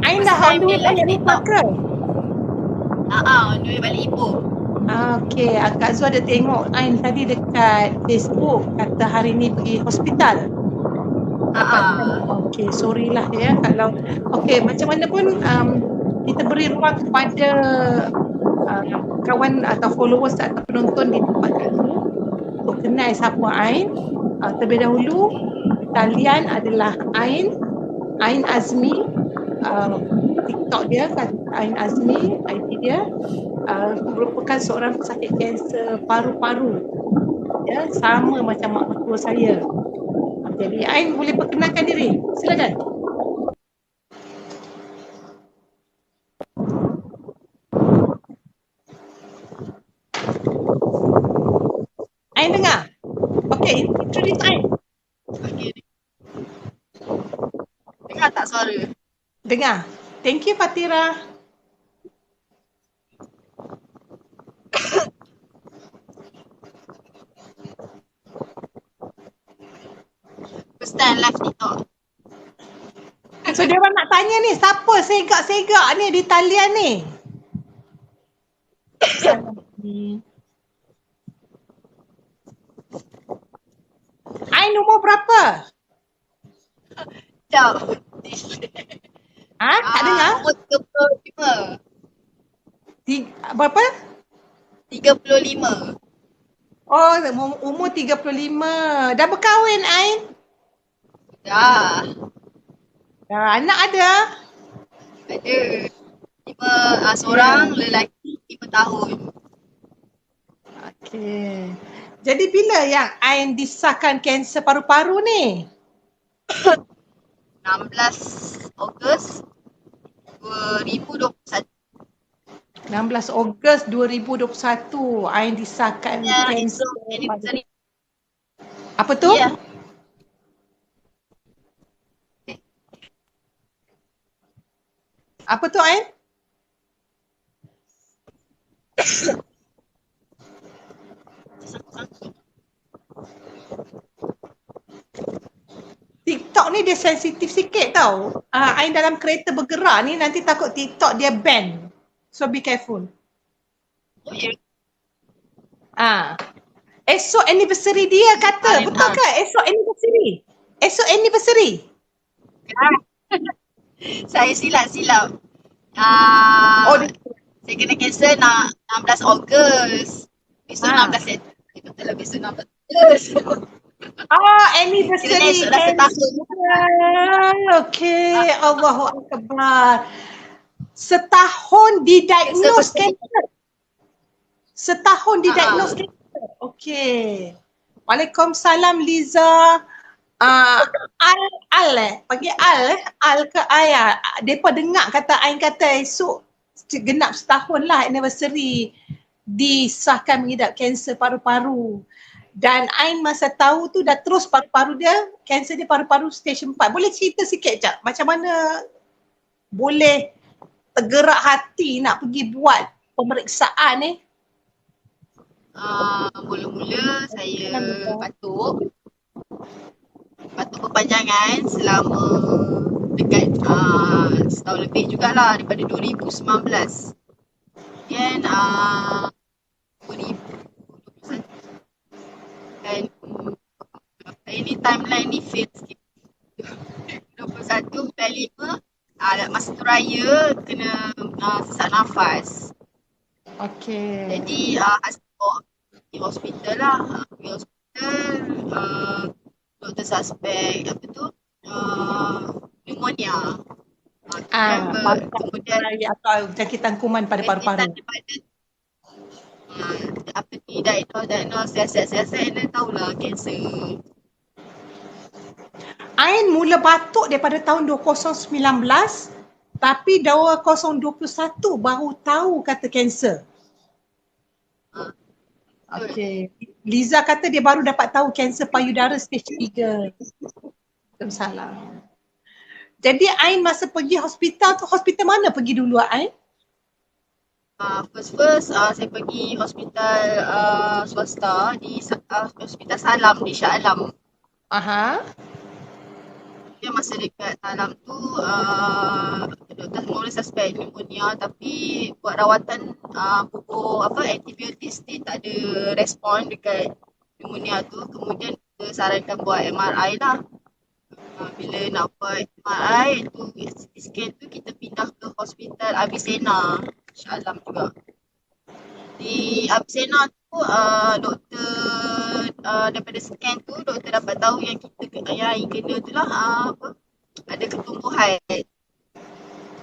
Ain dah on the way balik rumah ke? On the way balik ibu. Okey, Kak Zul ada tengok Ain tadi dekat Facebook kata hari ni pergi hospital. Okey, sorry lah ya kalau okey macam mana pun kita beri ruang kepada kawan atau followers atau penonton di tempat ini untuk kenal siapa Ain. Terlebih dahulu talian adalah Ain Azmi, TikTok dia Ain Azmi, ID dia merupakan seorang pesakit kanser paru-paru. Ya, sama macam mak mertua saya. Jadi Ain boleh perkenalkan diri. Silakan. Ain dengar? Okey, introduce Ain. Okay. Dengar tak suara? Dengar. Thank you Fatira. First time live TikTok. So dia orang nak tanya ni, siapa segak-segak ni di talian ni? Ain umur berapa? Jauh. Tak dengar? Umur 35. Berapa? 35. Oh, umur 35. Dah berkahwin Ain? Dah. Anak ada? Ada. 5 seorang lelaki 5 tahun. Okey. Jadi bila yang Ain disahkan kanser paru-paru ni? 16 Ogos 2021. 16 Ogos 2021 Ain disahkan kanser. Apa tu? Ya. Apa tu Ain? TikTok ni dia sensitif sikit tau. Ain dalam kereta bergerak ni nanti takut TikTok dia ban. So be careful. Oh ya. Esok anniversary dia kata. Betul ke? Esok anniversary. Saya silap. Saya kena cancel 16 Ogos. Besok 16 September. Betul lah besok 16 Ogos. Anniversary. Kira esok dah setahun. Okay. Allahu Akbar. Setahun didiagnose kanser. Kanser. Okay. Waalaikumsalam Liza. Panggil Al ke Ayah. Mereka dengar kata Ain kata esok genap setahun lah anniversary disahkan mengidap kanser paru-paru. Dan Ain masa tahu tu dah terus paru-paru dia, kanser dia paru-paru stage 4. Boleh cerita sikit Cak macam mana boleh tergerak hati nak pergi buat pemeriksaan ni? Mula-mula saya batuk berpanjangan selama dekat setahun lebih jugalah daripada 2019. Dan 2021 dan ini timeline ni fail sikit. 21 bulan 5 masa tu raya kena sesak nafas. Okay. Jadi pergi hospital lah. Doktor suspek pneumonia. Kemudian atau jangkitan kuman pada paru-paru. Diagnose siasat dan tahulah kanser. Ain mula batuk daripada tahun 2019 tapi 2021 baru tahu kata kanser. Okay. Liza kata dia baru dapat tahu kanser payudara stage 3. Salah. Jadi Ain masa pergi hospital tu, hospital mana pergi dulu Ain? First saya pergi hospital swasta di Hospital Salam di Shah Alam. kemudian masa dekat dalam tu doktor mula suspek pneumonia, tapi buat rawatan pupuk antibiotik still tak ada respon dekat pneumonia tu. Kemudian kita sarankan buat MRI lah. Bila nak buat MRI tu, CT scan tu, kita pindah ke hospital Avicenna Shah Alam juga. Di Avicenna tu doktor daripada scan tu doktor dapat tahu yang yang kena tu lah ada ketumbuhan.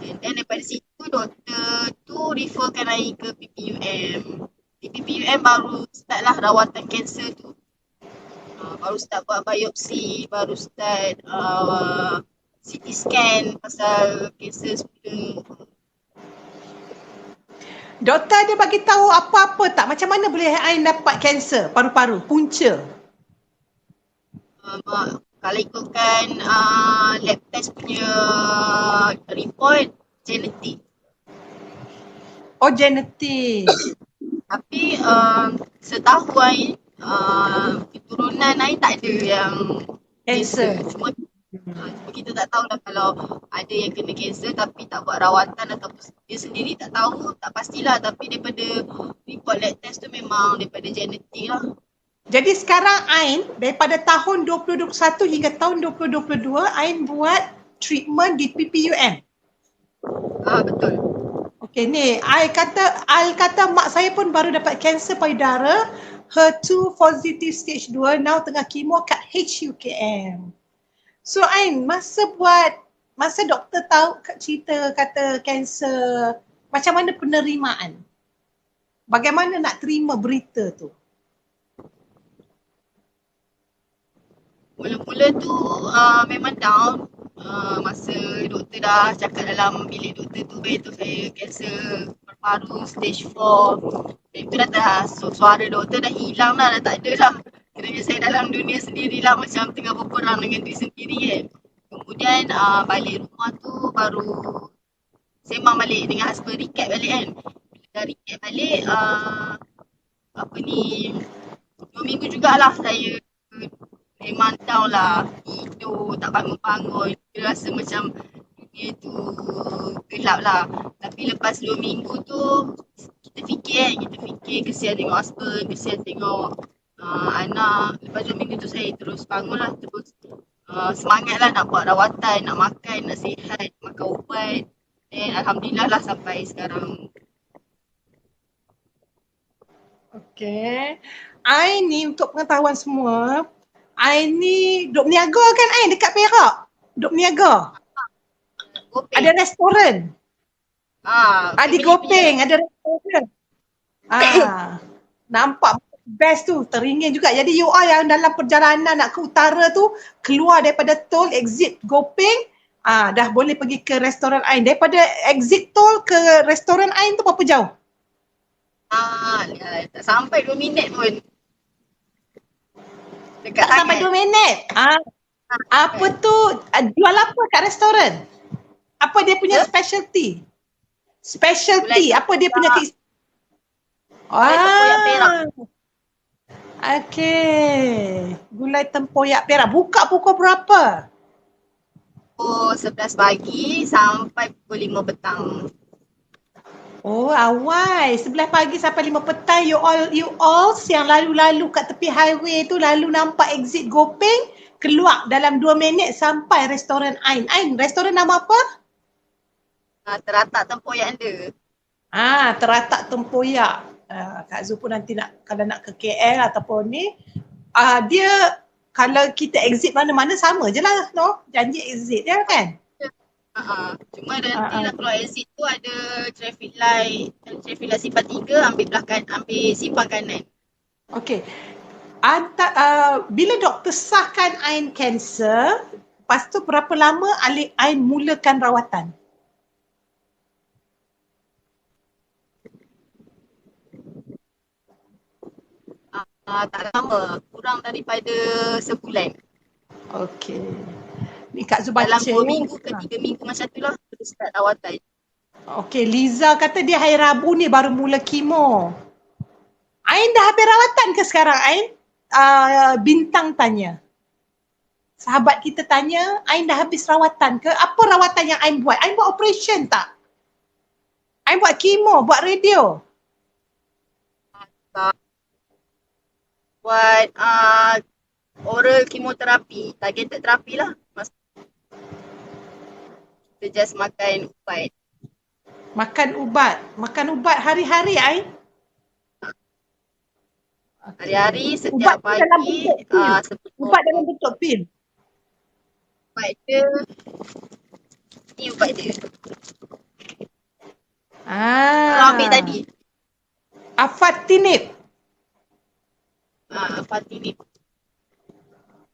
Dan daripada situ doktor tu referkan lagi ke PPUM. Di PPUM baru start lah rawatan kanser tu. Baru start buat biopsi, baru start CT scan pasal kanser semula. Doktor ada bagi tahu apa-apa tak? Macam mana boleh Ain dapat kanser paru-paru, punca? Kalau ikutkan lab test punya report, genetik. Oh, genetik. Tapi setahu Ain, keturunan Ain tak ada yang Kanser. Cuma kita tak tahu lah kalau ada yang kena kanser tapi tak buat rawatan ataupun dia sendiri tak tahu, tak pastilah. Tapi daripada report lab test tu memang daripada genetik lah. Jadi sekarang Ain daripada tahun 2021 hingga tahun 2022 Ain buat treatment di PPUM. Betul. Okey ni, Al kata mak saya pun baru dapat kanser payudara, HER2 positive stage 2, now tengah kemo kat HUKM. So Ain, masa doktor tahu cerita kata kanser, macam mana penerimaan? Bagaimana nak terima berita tu? Mula-mula tu memang down. Masa doktor dah cakap dalam bilik doktor tu, tu saya kanser paru-paru stage 4. Itu dah suara doktor dah hilang lah, dah tak ada lah. Kerana saya dalam dunia sendirilah, macam tengah berperang dengan diri sendiri kan. Kemudian balik rumah tu baru sembang balik dengan husband, recap balik kan. Bila dah recap balik, 2 minggu jugalah saya memang down lah, tidur, tak bangun-bangun. Dia rasa macam dunia tu gelap lah. Tapi lepas 2 minggu tu, kita fikir kesian tengok husband, kesian tengok anak. Lepas 2 minggu tu saya terus bangun lah, terus semangat lah nak buat rawatan, nak makan, nak sihat, makan ubat. Dan Alhamdulillah lah sampai sekarang. Okay. Ain ni untuk pengetahuan semua, Ain ni duk berniaga kan Ain dekat Perak? Duk berniaga. Ada restoran. Di Gopeng ada restoran. Nampak best tu, teringin juga. Jadi you all yang dalam perjalanan nak ke utara tu, keluar daripada tol exit Gopeng, dah boleh pergi ke restoran Ain. Daripada exit tol ke restoran Ain tu berapa jauh? Tak sampai 2 minit pun. Dekat tak sampai 2 minit. Apa tu, jual apa kat restoran? Apa dia punya specialty? Apa dia punya tempoyak perak. Okey. Gulai tempoyak perak. Buka pukul berapa? 11 pagi sampai pukul 5 petang. Oh, awal. 11 pagi sampai 5 petang, you all yang lalu-lalu kat tepi highway tu, lalu nampak exit Gopeng, keluar dalam 2 minit sampai restoran Ain. Ain, restoran nama apa? Teratak tempoyak anda. Teratak tempoyak. Kak Zu pun nanti kalau nak ke KL ataupun ni, dia kalau kita exit mana-mana sama je lah, no? Janji exit dia kan? Cuma nanti lah keluar exit tu ada traffic light simpang 3, ambil simpang kanan. Okey. Bila doktor sahkan Ain kanser, lepas tu berapa lama Ain mulakan rawatan? Tak lama, kurang daripada sebulan. Okey. Ni Kak Zu baca. Dalam 2 minggu ke 3 minggu macam tu lah, terus start rawatan. Okey, Liza kata dia hari Rabu ni baru mula kemo. Ain dah habis rawatan ke sekarang Ain? Bintang tanya. sahabat kita tanya, Ain dah habis rawatan ke? Apa rawatan yang Ain buat? Ain buat operation tak? Ain buat kemo, buat radio. Buat oral chemoterapi, targeted terapi lah. Kita just makan ubat. Makan ubat hari-hari Ain? Hari-hari Ubat setiap tu dalam pagi bentuk pil. sebelum Ubat dalam bentuk pil. ubat dia. Ni ubat dia. Kalau ambil tadi. Afatinib. Afatinib.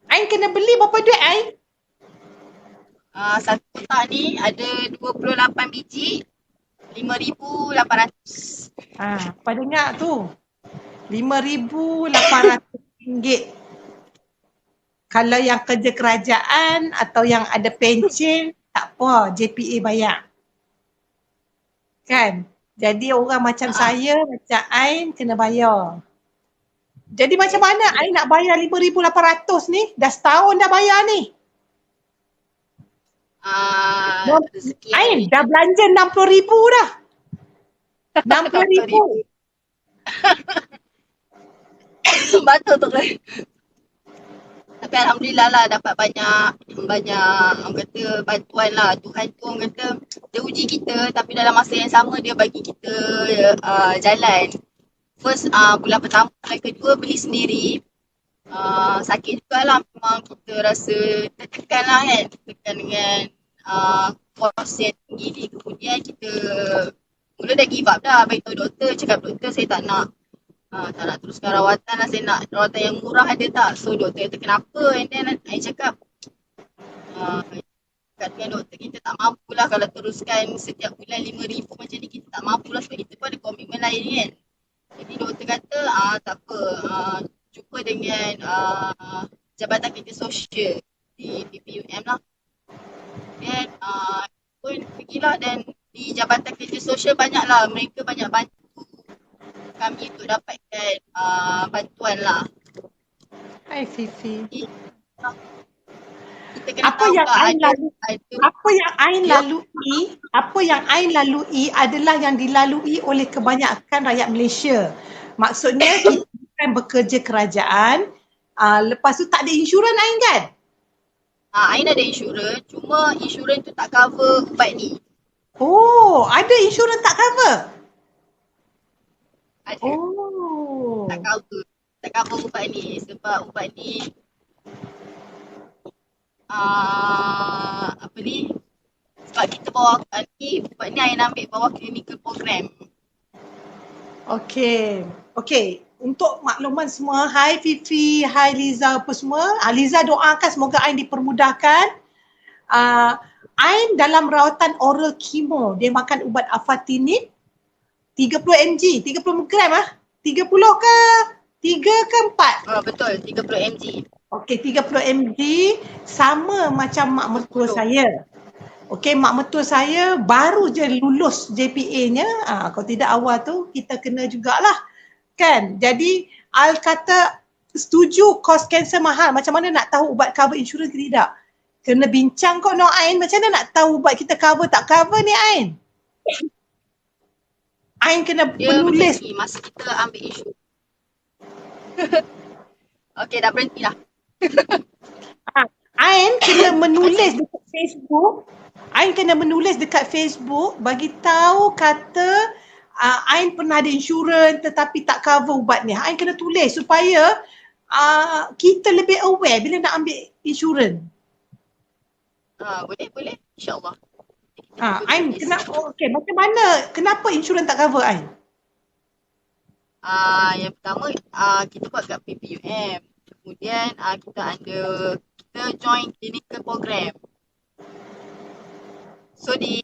Ain kena beli berapa duit Ain? Satu kotak ni ada 28 biji, RM5,800. Padanya tu. RM5,800. Kalau yang kerja kerajaan atau yang ada pencen, tak apa, JPA bayar. Kan? Jadi orang macam saya, macam Ain kena bayar. Jadi macam mana Ain nak bayar RM5,800 ni? Dah setahun dah bayar ni. Ain dah belanja RM60,000 dah. RM60,000. Betul tu lah. Tapi alhamdulillah lah dapat banyak orang kata bantuan lah. Tuhan tu orang kata dia uji kita tapi dalam masa yang sama dia bagi kita jalan. First bulan pertama, bulan kedua beli sendiri. Sakit jugalah, memang kita rasa tertekan lah kan. Tertekan dengan kos yang tinggi ni. Kemudian kita mula dah give up dah. Beritahu doktor, cakap doktor saya tak nak teruskan rawatan lah, saya nak rawatan yang murah ada tak? So doktor kata kenapa? And then I cakap dengan doktor kita tak mampu lah kalau teruskan setiap bulan RM5,000 macam ni, kita tak mampu lah sebab kita pun ada komitmen lain kan. Jadi doktor kata tak apa, jumpa dengan Jabatan Kerja Sosial di PUM lah. Dan pun pergilah dan di Jabatan Kerja Sosial banyak lah, mereka banyak bantu kami untuk dapatkan bantuan lah. Hai Fifi. Apa yang Ain lalui adalah yang dilalui oleh kebanyakan rakyat Malaysia. Maksudnya kita kan bekerja kerajaan, lepas tu tak ada insurans Ain kan? Ain ada insurans, cuma insurans tu tak cover ubat ni. Oh, ada insurans tak cover? Ada. Tak cover ubat ni sebab ubat ni sebab kita bawa ubat ni Ain ambil bawah clinical program. Okey. Untuk makluman semua, hai Fifi, hai Liza apa semua. Liza doakan semoga Ain dipermudahkan. Ain dalam rawatan oral kemo, dia makan ubat afatinib 30 mg, 30 gram 30 ke 3 ke 4? Betul, 30 mg. Okey, 30 mg sama macam mak mertua saya. Okey, mak mertua saya baru je lulus JPA-nya. Kalau tidak awal tu kita kena jugalah. Kan? Jadi Al kata setuju kos kanser mahal. Macam mana nak tahu ubat cover insurans ke tidak? Kena bincang kok Ain. Macam mana nak tahu ubat kita cover tak cover ni Ain? Ain kena menulis. Masa kita ambil isu. Okey, dah berhenti dah. Ain kena menulis dekat Facebook. Ain kena menulis dekat Facebook bagi tahu kata Ain pernah ada insurans tetapi tak cover ubat ni. Ain kena tulis supaya kita lebih aware bila nak ambil insurans. Boleh. InsyaAllah. Ain macam mana? Kenapa insurans tak cover Ain? Yang pertama kita buat kat PPUM. Kemudian kita join clinical program. So di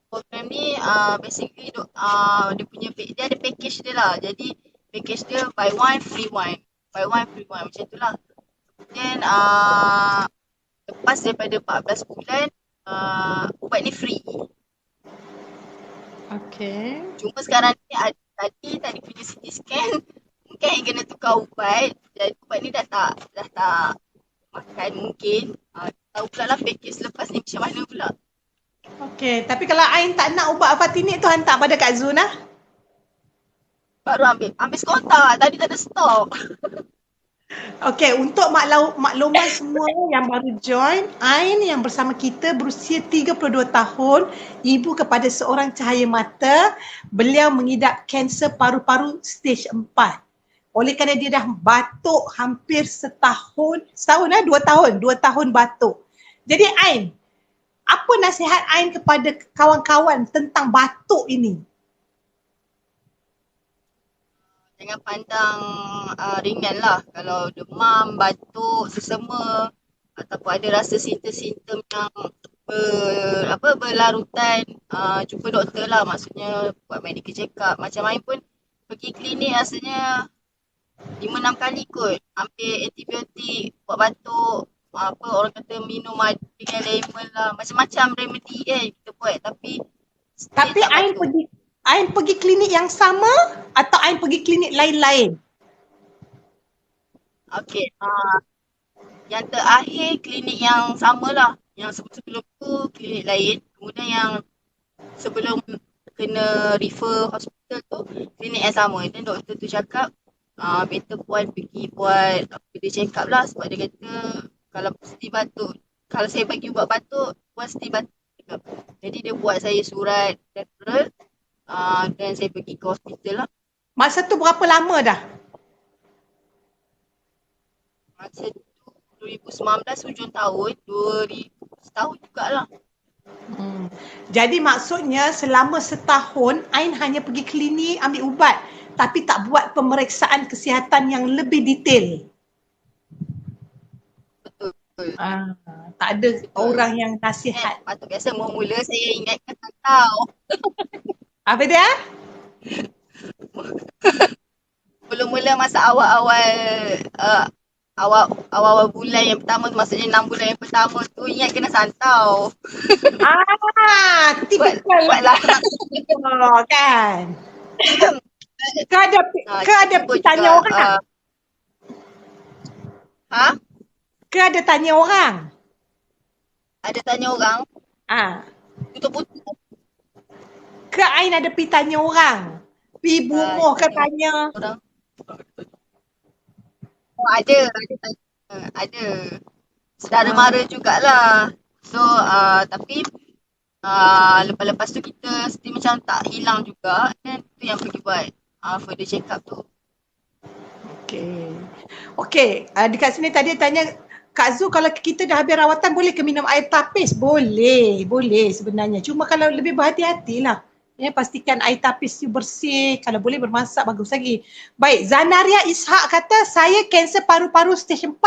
program ni basically dia ada package dia lah. Jadi package dia buy one free one macam tu lah. Kemudian lepas daripada 14 bulan ubat ni free. Okay. Cuma sekarang ni tadi punya CT scan mungkin yang kena tukar ubat. Jadi ubat ni dah tak makan mungkin. Tahu pula lah package selepas ni macam mana pula. Okey, tapi kalau Ain tak nak ubat Afatinic tu hantar pada Kak Zun lah. Baru ambil. Ambil sekotak. Tadi tak ada stok. Okey, untuk makluman semua yang baru join, Ain yang bersama kita berusia 32 tahun, ibu kepada seorang cahaya mata. Beliau mengidap kanser paru-paru stage 4. Oleh kerana dia dah batuk hampir setahun, 2 tahun batuk. Jadi Ain, apa nasihat Ain kepada kawan-kawan tentang batuk ini? Jangan pandang ringan lah. Kalau demam, batuk, sesama ataupun ada rasa simptom-simptom yang berlarutan, jumpa doktor lah. Maksudnya buat medical check up. Macam Ain pun pergi klinik rasanya 5-6 kali kot. Ambil antibiotik, buat batuk, orang kata minum dengan lemon lah. Macam-macam remedy kan kita buat. Tapi Ain pergi klinik yang sama atau Ain pergi klinik lain-lain? Okey, yang terakhir klinik yang sama lah. Yang sebelum tu klinik lain. Kemudian yang sebelum kena refer hospital tu klinik yang sama. Dan doktor tu cakap better puan pergi buat dia check up lah. Sebab dia kata kalau mesti batuk, kalau saya bagi ubat batuk, puan mesti batuk. Jadi dia buat saya surat referral. Dan saya pergi ke hospital lah. Masa tu berapa lama dah? Masa tu 2019 hujung tahun, 2000 setahun jugalah. Jadi maksudnya selama setahun Ain hanya pergi klinik ambil ubat tapi tak buat pemeriksaan kesihatan yang lebih detail. Betul. Tak ada orang yang nasihat. Patut biasa mula-mula saya ingatkan tak tahu. Apa dia? Mula-mula masa awal-awal bulan yang pertama tu, maksudnya 6 bulan yang pertama tu ingat kena santau. Typical lah. Kan? Kau ada tanya orang? Ke ada tanya orang? Ada tanya orang? Tutup-tutup. Ke Ain ada pergi tanya orang? Pergi bumuh ke tanya? Orang. Ada. Saudara mara jugalah. So, tapi lepas tu kita still macam tak hilang juga. Dan tu yang pergi buat further check up tu. Okay. Dekat sini tadi tanya, Kak Zu, kalau kita dah habis rawatan boleh ke minum air tapis? Boleh sebenarnya. Cuma kalau lebih berhati-hatilah. Pastikan air tapis tu bersih. Kalau boleh bermasak, bagus lagi. Baik, Zanaria Ishak kata, saya kanser paru-paru stage 4.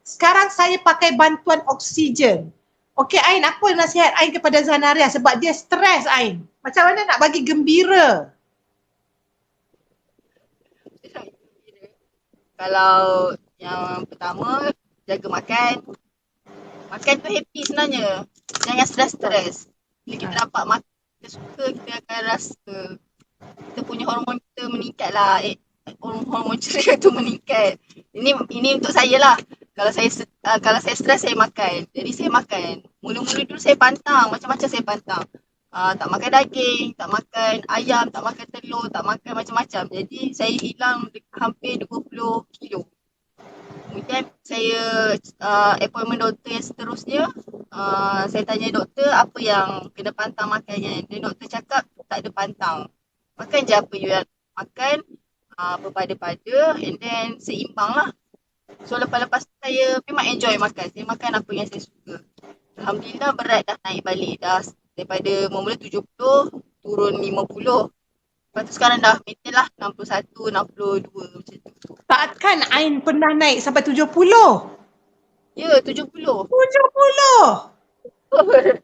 Sekarang saya pakai bantuan oksigen. Okey Ain, apa nasihat Ain kepada Zanaria? Sebab dia stres Ain. Macam mana nak bagi gembira? Kalau yang pertama, jaga makan. Makan tu happy sebenarnya. Jangan stres-stres. Bila kita dapat makan kita suka, kita akan rasa kita punya hormon kita meningkat lah. Hormon ceria tu meningkat. Ini untuk saya lah. Kalau saya stres, saya makan. Jadi saya makan. Mula-mula dulu saya pantang. Macam-macam saya pantang. Tak makan daging, tak makan ayam, tak makan telur, tak makan macam-macam. Jadi saya hilang hampir 20 kilo. Kemudian saya appointment doktor yang seterusnya, saya tanya doktor apa yang kena pantang makan kan. Dan doktor cakap tak ada pantang. Makan je apa you makan, berpada-pada and then seimbang lah. So lepas-lepas saya memang enjoy makan. Saya makan apa yang saya suka. Alhamdulillah berat dah naik balik. Dah daripada mula 70 turun 50. Lepas tu sekarang dah maintain lah 61, 62 macam tu. Takkan Ain pernah naik sampai 70? Ya, 70. 70?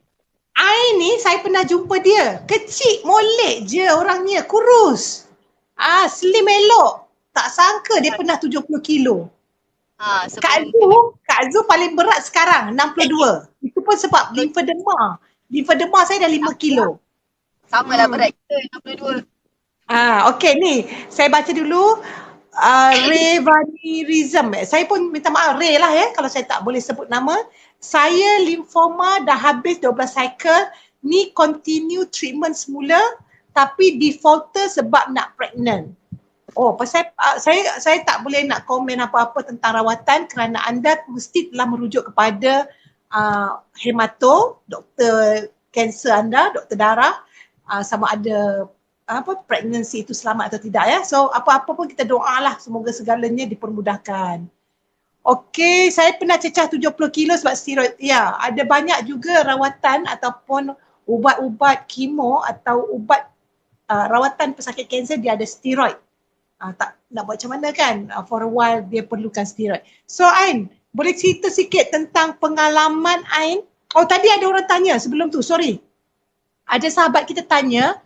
Ain ni saya pernah jumpa dia. Kecil, molek je orangnya, kurus. Slim elok. Tak sangka dia pernah 70 kilo. Kak Zu paling berat sekarang 62. Itu pun sebab lymphedema. Lymphedema saya dah 5 kilo. Sama lah berat kita 62. Okey ni, saya baca dulu. Revanerism. Saya pun minta maaf Ray lah kalau saya tak boleh sebut nama. Saya limfoma dah habis 12 cycle, ni continue treatment semula tapi defaulter sebab nak pregnant. Oh, pasal saya tak boleh nak komen apa-apa tentang rawatan kerana anda mesti telah merujuk kepada hemato, doktor kanser anda, doktor darah, sama ada pregnancy itu selamat atau tidak ya. So apa-apa pun kita doalah semoga segalanya dipermudahkan. Okey, saya pernah cecah 70 kilo sebab steroid. Ya, ada banyak juga rawatan ataupun ubat-ubat kemo atau ubat rawatan pesakit kanser dia ada steroid. Tak nak buat macam mana kan? For a while dia perlukan steroid. So Ain, boleh cerita sikit tentang pengalaman Ain? Oh tadi ada orang tanya sebelum tu, sorry. Ada sahabat kita tanya,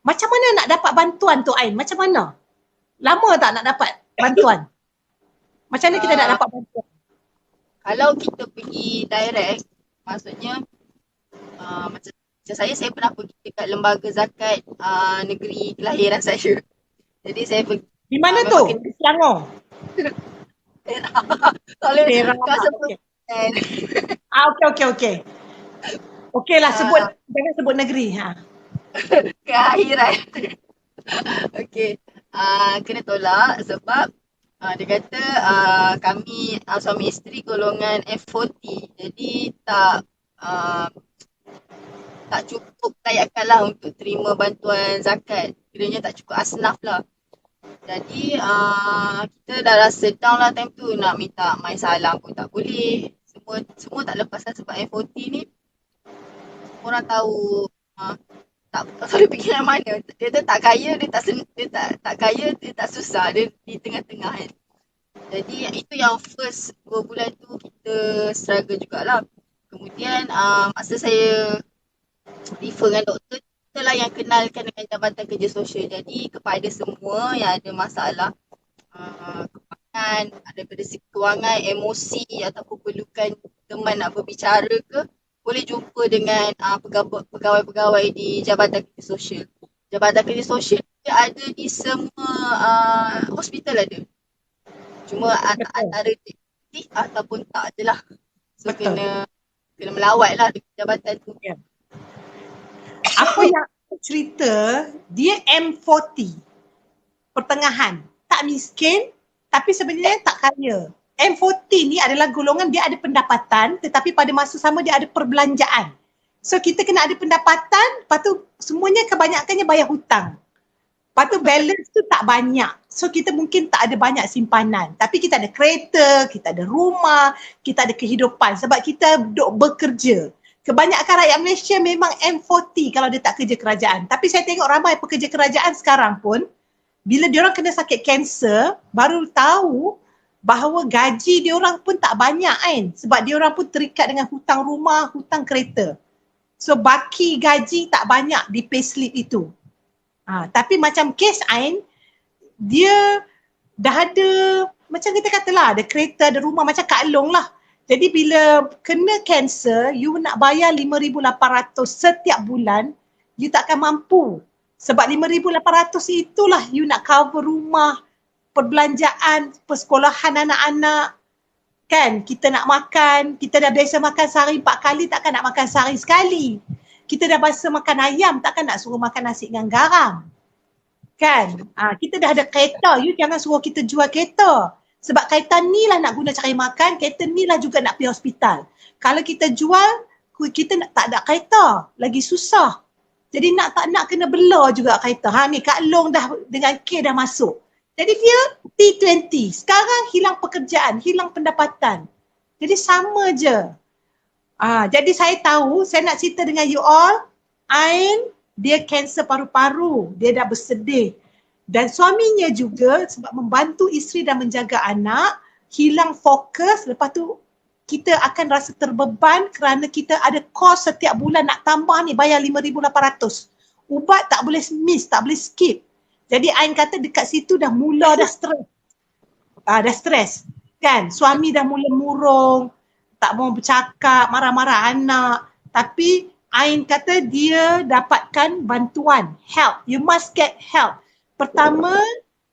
macam mana nak dapat bantuan tu Ain? Macam mana? Lama tak nak dapat bantuan? Macam mana kita nak dapat bantuan? Kalau kita pergi direct, maksudnya macam saya pernah pergi dekat lembaga zakat negeri kelahiran saya. Jadi saya pergi. Di mana tu? Di Selangor? Kalau kau sebut. Okey. Okeylah sebut, jangan sebut negeri. Kelahiran. Okey. Kena tolak sebab dia kata kami suami isteri golongan F40. Jadi tak cukup kelayakan lah untuk terima bantuan zakat. Kiranya tak cukup asnaf lah. Jadi kita dah rasa down lah time tu, nak minta main salam pun tak boleh. Semua tak lepaskan sebab F40 ni orang tahu tak boleh fikir yang mana. Dia tu tak kaya, dia tak kaya, dia tak susah, dia di tengah-tengah kan. Jadi itu yang first 2 bulan tu kita struggle jugalah. Kemudian masa saya refer dengan doktor, kita lah yang kenalkan dengan Jabatan Kerja Sosial. Jadi kepada semua yang ada masalah kewangan, daripada segi kewangan, emosi ataupun perlukan teman nak berbicara ke, boleh jumpa dengan pegawai-pegawai di Jabatan Kerja Sosial. Jabatan Kerja Sosial dia ada di semua hospital ada. Cuma antara aktif ataupun tak je lah. So kena melawat lah di jabatan tu. Yeah. Apa yang cerita, dia M40 pertengahan, tak miskin tapi sebenarnya tak kaya. M40 ni adalah golongan dia ada pendapatan tetapi pada masa sama dia ada perbelanjaan. So kita kena ada pendapatan, lepas tu semuanya kebanyakannya bayar hutang. Lepas tu balance tu tak banyak. So kita mungkin tak ada banyak simpanan. Tapi kita ada kereta, kita ada rumah, kita ada kehidupan sebab kita duduk bekerja. Kebanyakan rakyat Malaysia memang M40 kalau dia tak kerja kerajaan. Tapi saya tengok ramai pekerja kerajaan sekarang pun, bila diorang kena sakit kanser, baru tahu bahawa gaji diorang pun tak banyak kan. Sebab diorang pun terikat dengan hutang rumah, hutang kereta. So baki gaji tak banyak di payslip itu. Tapi macam kes Ain, dia dah ada, macam kita katalah, ada kereta, ada rumah, macam Kak Long lah. Jadi bila kena kanser, you nak bayar 5,800 setiap bulan, you takkan mampu. Sebab 5,800 itulah you nak cover rumah, perbelanjaan, persekolahan anak-anak. Kan, kita nak makan, kita dah biasa makan sehari 4 kali, takkan nak makan sehari sekali. Kita dah biasa makan ayam, takkan nak suruh makan nasi dengan garam. Kan? Kita dah ada kereta, you jangan suruh kita jual kereta. Sebab kereta ni lah nak guna cari makan, kereta ni lah juga nak pergi hospital. Kalau kita jual, kita tak ada kereta, lagi susah. Jadi nak tak nak kena bela juga kereta. Ni Kak Long dah dengan K dah masuk. Jadi dia T20, sekarang hilang pekerjaan, hilang pendapatan. Jadi sama je. Jadi saya tahu, saya nak cerita dengan you all, Ain, dia kanser paru-paru, dia dah bersedih. Dan suaminya juga sebab membantu isteri dan menjaga anak, hilang fokus, lepas tu kita akan rasa terbeban kerana kita ada kos setiap bulan nak tambah ni, bayar 5,800. Ubat tak boleh miss, tak boleh skip. Jadi Ain kata dekat situ dah mula dah stres. Dah stres. Kan, suami dah mula murung, tak mau bercakap, marah-marah anak. Tapi Ain kata dia dapatkan bantuan, help. You must get help. Pertama,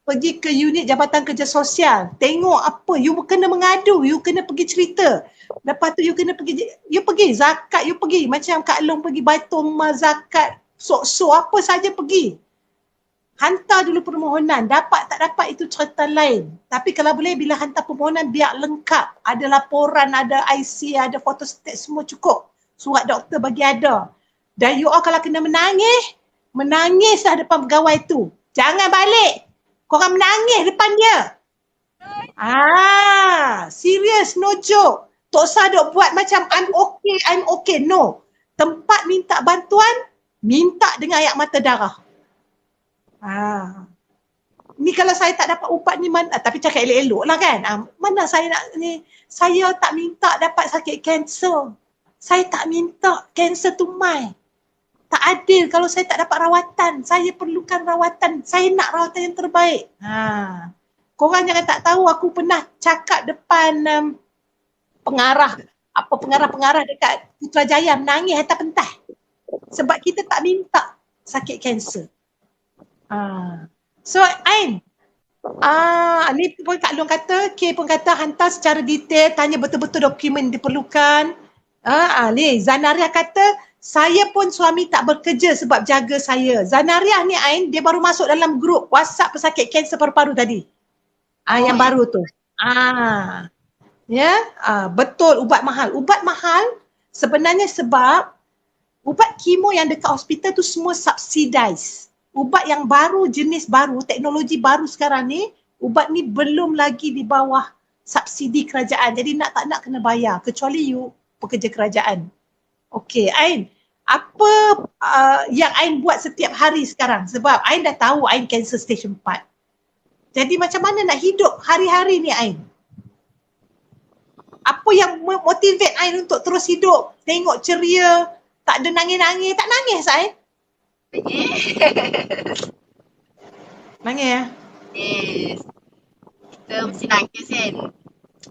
pergi ke unit Jabatan Kerja Sosial. Tengok apa, you kena mengadu, you kena pergi cerita. Lepas tu you kena pergi, you pergi zakat, you pergi. Macam Kak Long pergi Baitul Mal zakat, sok-sok apa saja pergi. Hantar dulu permohonan, dapat tak dapat itu cerita lain. Tapi kalau boleh bila hantar permohonan biar lengkap. Ada laporan, ada IC, ada fotostat, semua cukup. Surat doktor bagi ada. Dan you all kalau kena menangislah depan pegawai tu. Jangan balik. Korang menangis depan dia. Serious, no joke. Tak usah duk buat macam I'm okay. No. Tempat minta bantuan, minta dengan air mata darah. Ni kalau saya tak dapat ubat ni tapi cakap elok-elok lah kan. Mana saya nak ni, saya tak minta dapat sakit kanser. Saya tak minta kanser tumai. Tak adil kalau saya tak dapat rawatan. Saya perlukan rawatan. Saya nak rawatan yang terbaik. Korang jangan tak tahu aku pernah cakap depan pengarah dekat Putrajaya menangis atas pentas. Sebab kita tak minta sakit kanser. So Ain, ni pun Kak Long kata, K pun kata hantar secara detail, tanya betul-betul dokumen diperlukan. Ni Zanaria kata, saya pun suami tak bekerja sebab jaga saya. Zanaria ni Ain, dia baru masuk dalam grup WhatsApp pesakit kanser paru-paru tadi. Yang baru tu. Betul ubat mahal. Ubat mahal sebenarnya sebab ubat kemo yang dekat hospital tu semua subsidized. Ubat yang baru, jenis baru, teknologi baru sekarang ni, ubat ni belum lagi di bawah subsidi kerajaan. Jadi nak tak nak kena bayar kecuali you pekerja kerajaan. Okey, Ain, apa yang Ain buat setiap hari sekarang? Sebab Ain dah tahu Ain cancer stage 4. Jadi macam mana nak hidup hari-hari ni Ain? Apa yang motivate Ain untuk terus hidup? Tengok ceria, tak ada nangis-nangis. Tak nangis Ain? Nangis ya? Yes. Kita mesti nangis kan.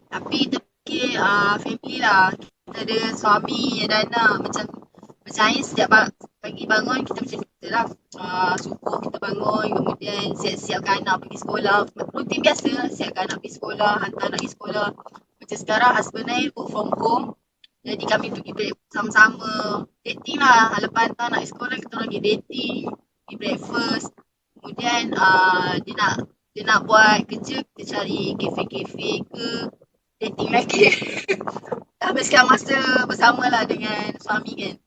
Tapi kita fikir family lah. Kita ada suami, ada anak. Macam Ain setiap pagi bangun kita macam kita lah. Subuh kita bangun, kemudian siap-siapkan anak pergi sekolah. Rutin biasa, siapkan anak pergi sekolah, hantar anak pergi sekolah. Macam sekarang husband Ain work from home. Jadi kami pergi breakfast sama-sama. Dating lah. Lepas hantar anak pergi sekolah, kita orang pergi dating. Pergi breakfast. Kemudian dia nak buat kerja, kita cari kafe-kafe ke dating lagi. Habiskan masa bersama lah dengan suami kan.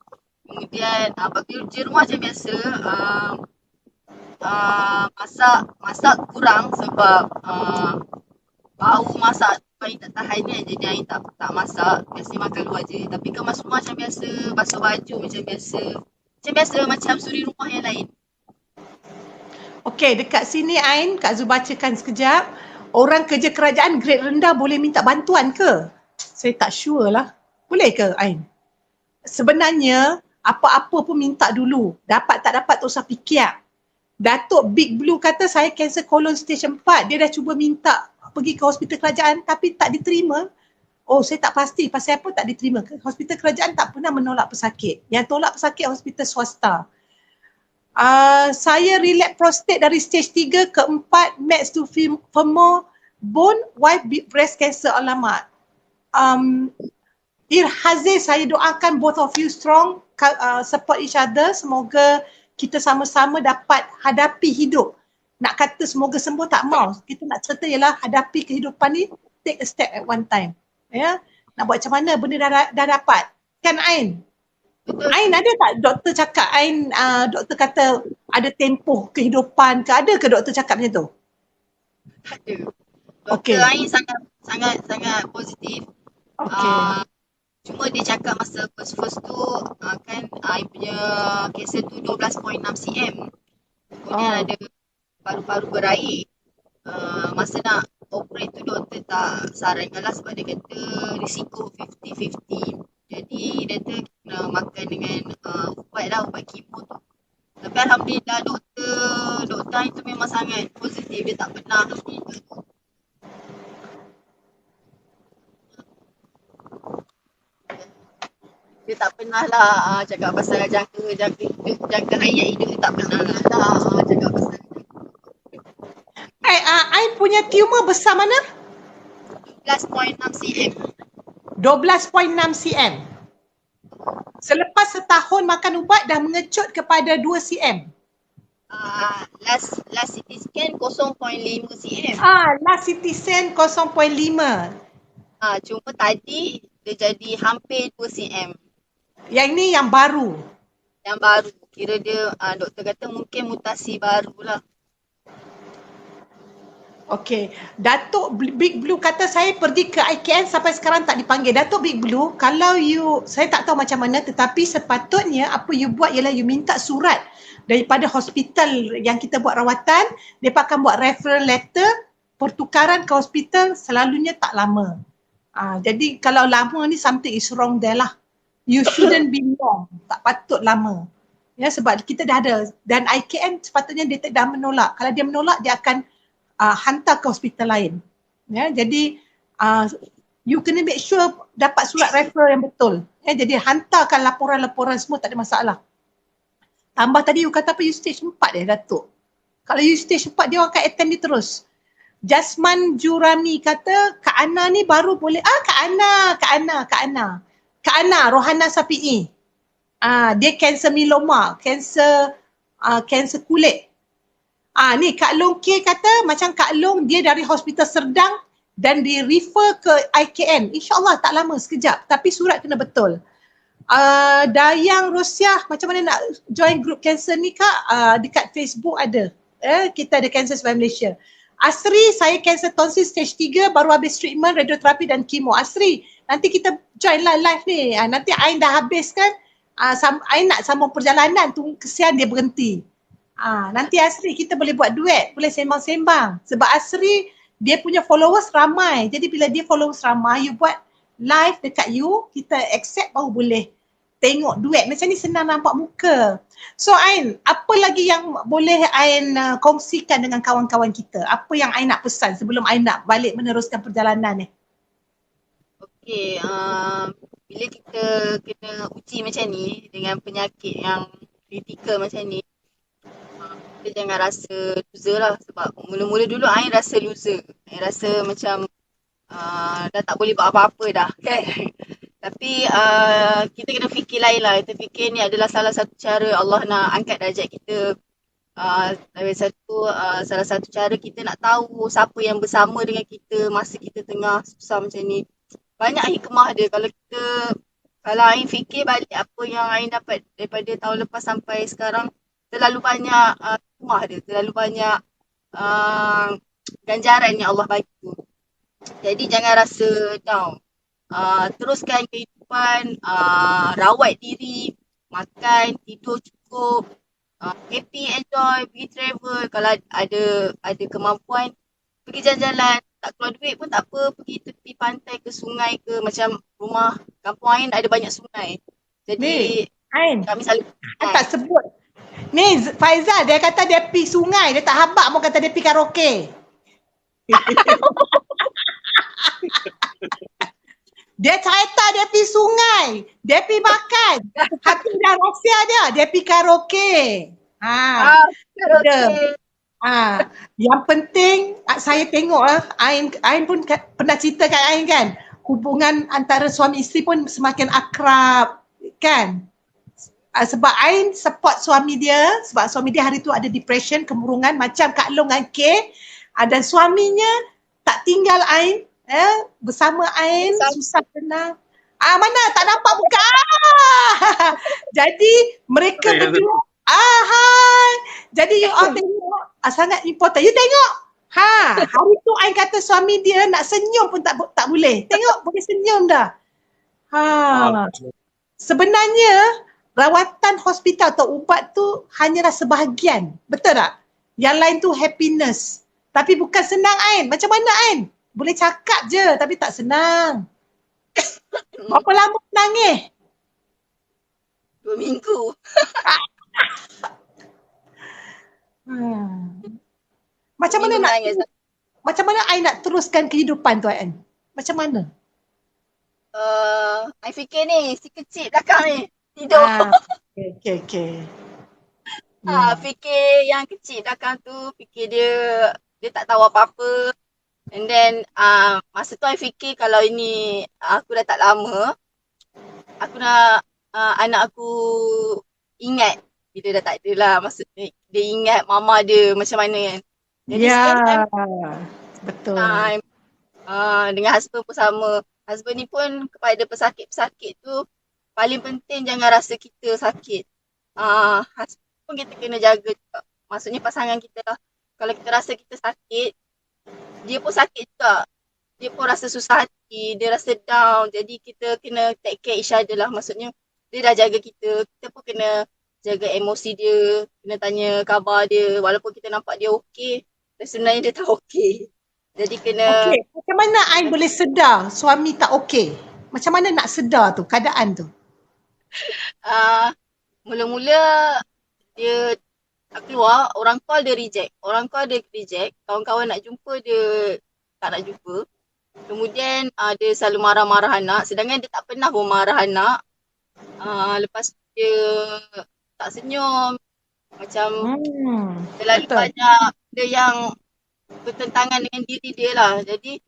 Kemudian kerja rumah macam biasa. Masak kurang sebab bau masak Ain tak tahan kan, jadi Ain tak masak. Biasanya makan luar je. Tapi kemas rumah macam biasa, basuh baju macam biasa. Macam suri rumah yang lain. Okey, dekat sini Ain, Kak Zu bacakan sekejap. Orang kerja kerajaan grade rendah boleh minta bantuan ke? Saya tak sure lah. Boleh ke Ain? Sebenarnya, apa-apa pun minta dulu. Dapat tak dapat tak usah fikir. Datuk Big Blue kata saya cancer colon stage 4. Dia dah cuba minta pergi ke hospital kerajaan tapi tak diterima. Oh, saya tak pasti pasal apa tak diterima. Hospital kerajaan tak pernah menolak pesakit. Yang tolak pesakit hospital swasta. Saya relapse prostate dari stage 3 ke 4, max to femur bone, wife breast cancer. Alamak. Irhaziz, saya doakan both of you strong, support each other. Semoga kita sama-sama dapat hadapi hidup. Nak kata semoga sembuh tak mau. Kita nak cerita ialah hadapi kehidupan ni, take a step at one time. Ya, nak buat macam mana benda dah dapat. Kan Ain? Ain ada tak doktor cakap Ain, doktor kata ada tempoh kehidupan ke? Ada ke doktor cakap macam tu? Ada. Doktor Ain sangat positif. Cuma dia cakap masa first tu kan Ain punya kanser tu 12.6 cm. Kemudian ada paru-paru berair. Masa nak operate tu doktor tak sarankan lah sebab dia kata risiko 50-50. Jadi doktor kena makan dengan ubat kemo tu. Tapi Alhamdulillah doktor itu memang sangat positif. Dia tak pernah dia tak pernah lah cakap pasal jaga hayat hidup. Dia tak pernah lah cakap pasal Ain punya tumor besar mana? 12.6 cm. 12.6 cm. Selepas setahun makan ubat dah mengecut kepada 2 cm. Last CT scan 0.5 cm. Last CT scan 0.5. Cuma tadi dia jadi hampir 2 cm. Yang ni yang baru. Yang baru. Kira dia doktor kata mungkin mutasi baru lah. Okey, Datuk Big Blue kata saya pergi ke IKN sampai sekarang tak dipanggil. Datuk Big Blue, kalau saya tak tahu macam mana, tetapi sepatutnya apa you buat ialah you minta surat daripada hospital yang kita buat rawatan, mereka akan buat referral letter, pertukaran ke hospital selalunya tak lama. Jadi kalau lama ni something is wrong there lah. You shouldn't be long, tak patut lama. Ya, sebab kita dah ada, dan IKN sepatutnya dia dah menolak. Kalau dia menolak, dia akan hantar ke hospital lain. Ya, jadi you kena make sure dapat surat referral yang betul. Ya, jadi hantarkan laporan-laporan semua, tak ada masalah. Tambah tadi you kata apa, you stage 4 Datuk. Kalau you stage 4 dia akan attend dia terus. Jasman Jurami kata Kak Ana ni baru boleh, Kak Ana Rohana Sapi'i. Dia kanser mieloma, kanser kulit. Ni Kak Long K kata macam Kak Long dia dari Hospital Serdang dan di refer ke IKN. InsyaAllah tak lama, sekejap. Tapi surat kena betul. Dayang Rosiah, macam mana nak join group cancer ni Kak? Dekat Facebook ada. Kita ada Cancer Survivor Malaysia. Asri, saya cancer tonsil stage 3, baru habis treatment, radioterapi dan kemo. Asri, nanti kita join lah live ni. Nanti Ain dah habis kan? Ain nak sambung perjalanan tu, kesian dia berhenti. Nanti Asri kita boleh buat duet, boleh sembang-sembang. Sebab Asri dia punya followers ramai. Jadi bila dia followers ramai, you buat live dekat you, kita accept baru boleh tengok duet. Macam ni senang nampak muka. So Ain, apa lagi yang boleh Ain kongsikan dengan kawan-kawan kita? Apa yang Ain nak pesan sebelum Ain nak balik meneruskan perjalanan ni? Okey, bila kita kena uji macam ni dengan penyakit yang kritikal macam ni, kita jangan rasa loser lah. Sebab mula-mula dulu Ain rasa loser. Ain rasa macam dah tak boleh buat apa-apa dah kan. Tapi kita kena fikir lain lah. Kita fikir ni adalah salah satu cara Allah nak angkat darjat kita. Salah satu cara kita nak tahu siapa yang bersama dengan kita masa kita tengah susah macam ni. Banyak hikmah dia. Kalau Ain fikir balik apa yang Ain dapat daripada tahun lepas sampai sekarang, terlalu banyak hikmah dia. Terlalu banyak ganjaran yang Allah bagi tu. Jadi jangan rasa down. Teruskan kehidupan, rawat diri, makan, tidur cukup, happy, enjoy, pergi travel. Kalau ada kemampuan, pergi jalan-jalan. Tak keluar duit pun tak apa, pergi tepi pantai ke sungai ke, macam rumah kampung Ain ada banyak sungai. Jadi Ain, kami selalu tak sebut. Ni Faizal dia kata dia pergi sungai, dia tak habaq mau kata dia pergi karaoke. Dia cerita dia pergi sungai, dia pergi makan. Hati dah rahsia dia pergi karaoke. karaoke. Yang penting saya tengok Ain pun pernah cerita kat Ain kan, hubungan antara suami isteri pun semakin akrab kan. Sebab Ain support suami dia, sebab suami dia hari tu ada depression, kemurungan macam Kak Long dan K, dan suaminya tak tinggal Ain, bersama Ain, susah tenang. Mana tak nampak muka. Jadi mereka berdua hai. Jadi you all tengok, sangat important. You tengok. Hari tu Ain kata suami dia nak senyum pun tak boleh. Tengok boleh senyum dah. Sebenarnya rawatan hospital atau ubat tu hanyalah sebahagian. Betul tak? Yang lain tu happiness. Tapi bukan senang Ain. Macam mana Ain? Boleh cakap je tapi tak senang. Berapa lama nangis? 2 minggu. Macam mana Ain nak teruskan kehidupan tu Ain? Macam mana? I fikir ni si kecil belakang ni tidur. Okay. Fikir yang kecil belakang tu, fikir dia Dia tak tahu apa-apa. And then masa tu I fikir kalau ini aku dah tak lama, aku nak anak aku ingat bila dah tak ada lah. Maksudnya dia ingat mama dia macam mana kan. Jadi spend time, Ya, betul. time dengan husband pun sama. Husband ni pun kepada pesakit-pesakit tu paling penting jangan rasa kita sakit. Husband pun kita kena jaga juga. Maksudnya pasangan kita lah. Kalau kita rasa kita sakit, dia pun sakit juga. Dia pun rasa susah hati, dia rasa down. Jadi kita kena take care each other lah. Maksudnya dia dah jaga kita, kita pun kena jaga emosi dia, kena tanya khabar dia. Walaupun kita nampak dia okey, tapi sebenarnya dia tak okey. Jadi kena Okey, macam mana Ain boleh sedar suami tak okey? Macam mana nak sedar tu keadaan tu? uh, mula-mula dia tak keluar, orang call dia reject. Orang call dia reject, kawan-kawan nak jumpa dia tak nak jumpa. Kemudian dia selalu marah-marah anak, sedangkan dia tak pernah pun marah anak. Lepas tu dia tak senyum, macam terlalu Betul. banyak benda yang bertentangan dengan diri dia lah. Jadi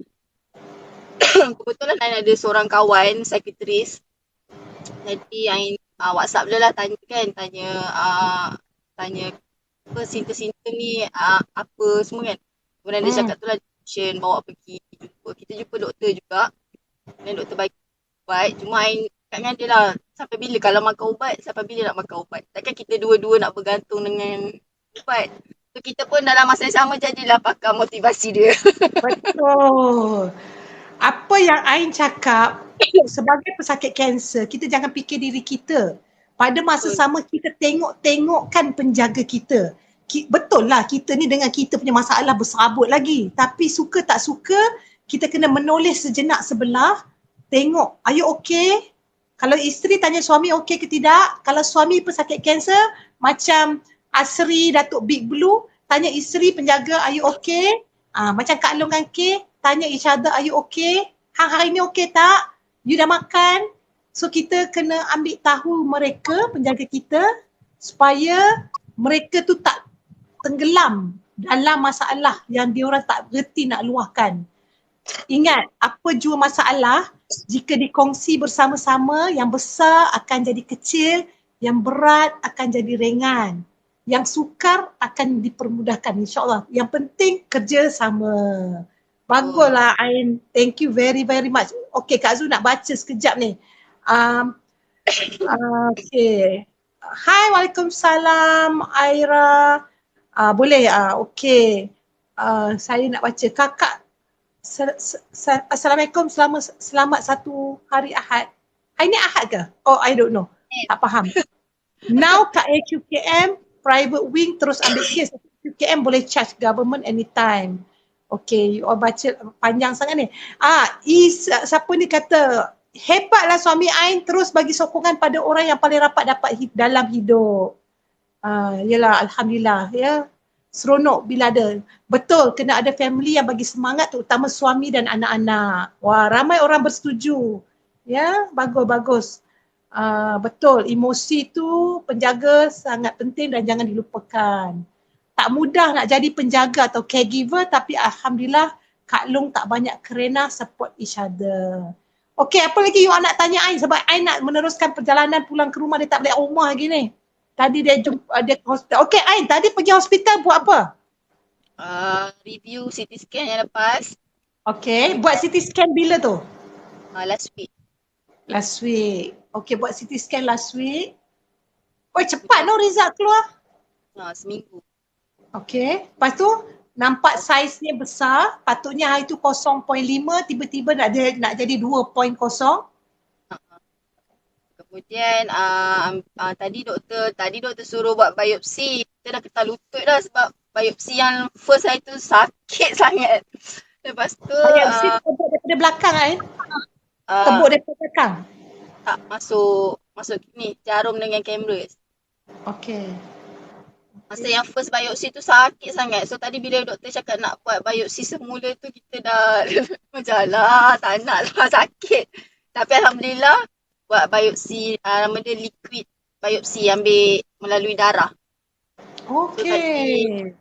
kebetulan Ain ada seorang kawan, psikiatris. Jadi Ain WhatsApp dia lah tanya kan, tanya apa simptom-simptom ni apa semua kan. Kemudian dia cakap tu lah depression, bawa pergi jumpa. Kita jumpa doktor juga. Dan doktor bagi ubat. Cuma Ain cakap dengan dia lah, sampai bila kalau makan ubat, sampai bila nak makan ubat. Takkan kita dua-dua nak bergantung dengan ubat. So kita pun dalam masa yang sama jadilah pakar motivasi dia. Betul. Apa yang Ain cakap, sebagai pesakit kanser, kita jangan fikir diri kita. Pada masa sama kita tengok-tengokkan penjaga kita. Betul lah kita ni dengan kita punya masalah berserabut lagi. Tapi suka tak suka, kita kena menoleh sejenak sebelah. Tengok, are you okay? Kalau isteri tanya suami okay ke tidak, kalau suami pesakit kanser, macam Asri, Datuk Big Blue, tanya isteri penjaga, are you okay? Macam Kak Long dengan K, tanya each other, are you okay? Hang hari ni okay tak? You dah makan? So kita kena ambil tahu mereka, penjaga kita, supaya mereka tu tak tenggelam dalam masalah yang diorang tak berhenti nak luahkan. Ingat, apa jua masalah, jika dikongsi bersama-sama, yang besar akan jadi kecil, yang berat akan jadi ringan. Yang sukar akan dipermudahkan, insyaAllah. Yang penting kerja sama. Baguslah Ain. Thank you very very much. Okay, Kak Zu nak baca sekejap ni. Okay. Hai, Waalaikumsalam Aira. Boleh? Okay. Saya nak baca. Kakak, Assalamualaikum, selamat satu hari Ahad. Hari ni Ahad ke? Oh, I don't know. Tak faham. Now Kak AQKM private wing terus ambil kes. QKM boleh charge government anytime. Okay, you all baca panjang sangat ni. Siapa ni kata, hebatlah suami Ain terus bagi sokongan pada orang yang paling rapat dapat dalam hidup. Yalah, Alhamdulillah ya. Seronok bila ada. Betul, kena ada family yang bagi semangat, terutama suami dan anak-anak. Wah, ramai orang bersetuju. Ya, bagus-bagus. Betul, emosi tu penjaga sangat penting dan jangan dilupakan. Tak mudah nak jadi penjaga atau caregiver, tapi Alhamdulillah Kak Long tak banyak kerana support each other. Okay, apa lagi you nak tanya Ain? Sebab Ain nak meneruskan perjalanan pulang ke rumah, dia tak balik rumah lagi ni. Tadi dia jumpa dia ke hospital. Okay Ain, tadi pergi hospital buat apa? Review CT scan yang lepas. Okay, buat CT scan bila tu? Last week. Last week. Okay, buat CT scan last week. Oh, cepat no result keluar? Seminggu. Okay, lepas tu nampak saiznya besar, patutnya hari tu 0.5, tiba-tiba nak jadi 2.0. Kemudian tadi doktor suruh buat biopsi. Kita dah ketar lutut dah sebab biopsi yang first hari tu sakit sangat. Lepas tu biopsi tebuk daripada belakang kan? Tebuk daripada belakang? Tak, masuk ni jarum dengan kamera. Okay. Masa yang first biopsi tu sakit sangat. So tadi bila doktor cakap nak buat biopsi semula tu, kita dah macam lah, tak nak lah, sakit. Tapi Alhamdulillah buat biopsi, nama dia liquid biopsi, ambil melalui darah. Okay.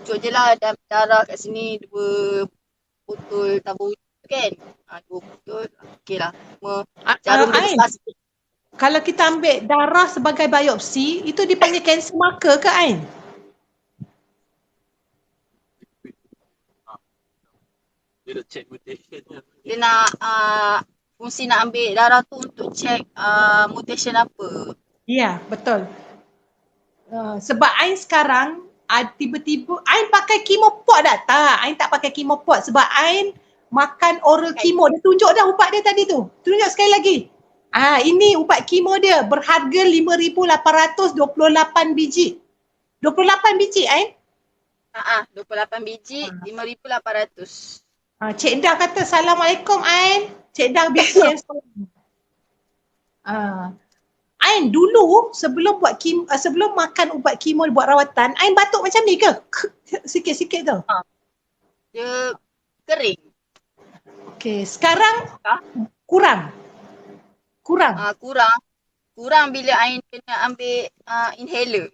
Cucuk je lah darah kat sini 2 botol tabur kan. 2 botol. Okey lah. Cuma jarum dia Ain, besar sikit. kalau kita ambil darah sebagai biopsi, itu dipanggil cancer marker ke Ain? Dia nak check mutation dia. Dia nak fungsi nak ambil darah tu untuk check mutation apa. Ya, betul. Sebab Ain sekarang tiba-tiba Ain pakai chemopod dah tak? Ain tak pakai chemopod sebab Ain makan oral chemo. Dia tunjuk dah ubat dia tadi tu. Tunjuk sekali lagi. Ini ubat chemo dia berharga 5,828 biji. 28 biji Ain? 28 biji 5,800. Cik Dah kata Assalamualaikum Ain. Cik Dah biasa. Ain dulu sebelum sebelum makan ubat kemo buat rawatan, Ain batuk macam ni ke? Sikit-sikit tu. Dia kering. Okey, sekarang kurang. Kurang bila Ain kena ambil inhaler.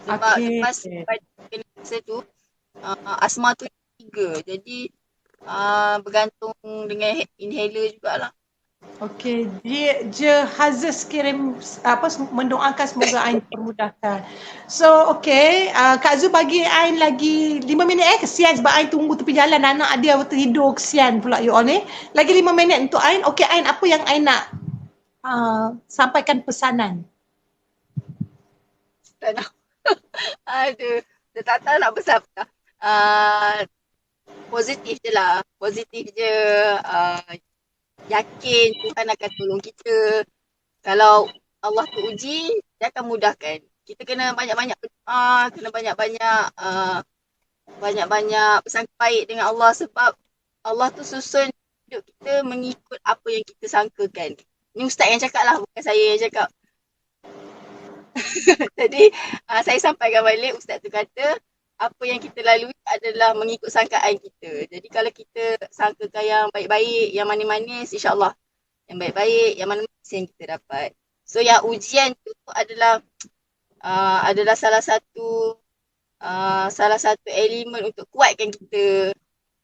Sebab lepas kena masa tu asma tu 3. Jadi bergantung dengan inhaler jugalah. Okey, dia Hazes kirim mendoakan semoga Ain dipermudahkan. So okey, Kak Zu bagi Ain lagi 5 minit kesian sebab Ain tunggu tepi jalan anak dia tertidur, kesian pula you all ni. Lagi 5 minit untuk Ain. Okey Ain, apa yang Ain nak sampaikan pesanan? Tak nak. Aduh, tak tahu nak pesan apa. Positif je lah. Positif je. Yakin Tuhan akan tolong kita. Kalau Allah tu uji, dia akan mudahkan. Kita kena banyak-banyak berdoa, kena banyak-banyak bersangka baik dengan Allah sebab Allah tu susun hidup kita mengikut apa yang kita sangkakan. Ni ustaz yang cakap lah, bukan saya yang cakap. Jadi saya sampaikan balik, ustaz tu kata apa yang kita lalui adalah mengikut sangkaan kita. Jadi kalau kita sangkakan yang baik-baik, yang manis-manis, insyaAllah yang baik-baik, yang manis yang kita dapat. So yang ujian tu adalah salah satu elemen untuk kuatkan kita,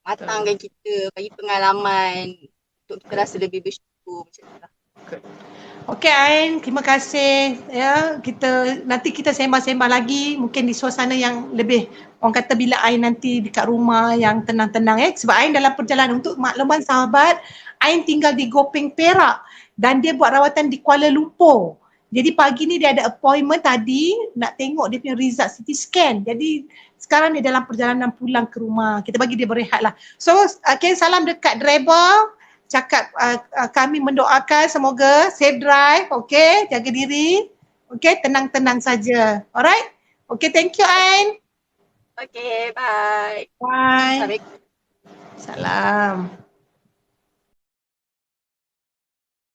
matangkan kita, bagi pengalaman untuk kita rasa lebih bersyukur macam tu lah. Okey Ain, terima kasih ya. Nanti kita sembang-sembang lagi mungkin di suasana yang lebih, orang kata bila Ain nanti dekat rumah yang tenang-tenang sebab Ain dalam perjalanan, untuk makluman sahabat, Ain tinggal di Gopeng Perak dan dia buat rawatan di Kuala Lumpur. Jadi pagi ni dia ada appointment tadi nak tengok dia punya result CT scan. Jadi sekarang dia dalam perjalanan pulang ke rumah. Kita bagi dia berehat lah. So salam dekat driver. Cakap kami mendoakan semoga safe drive, okey, jaga diri, okey, tenang-tenang saja. Alright? Okey, thank you Ain. Okay, bye. Bye. Salam.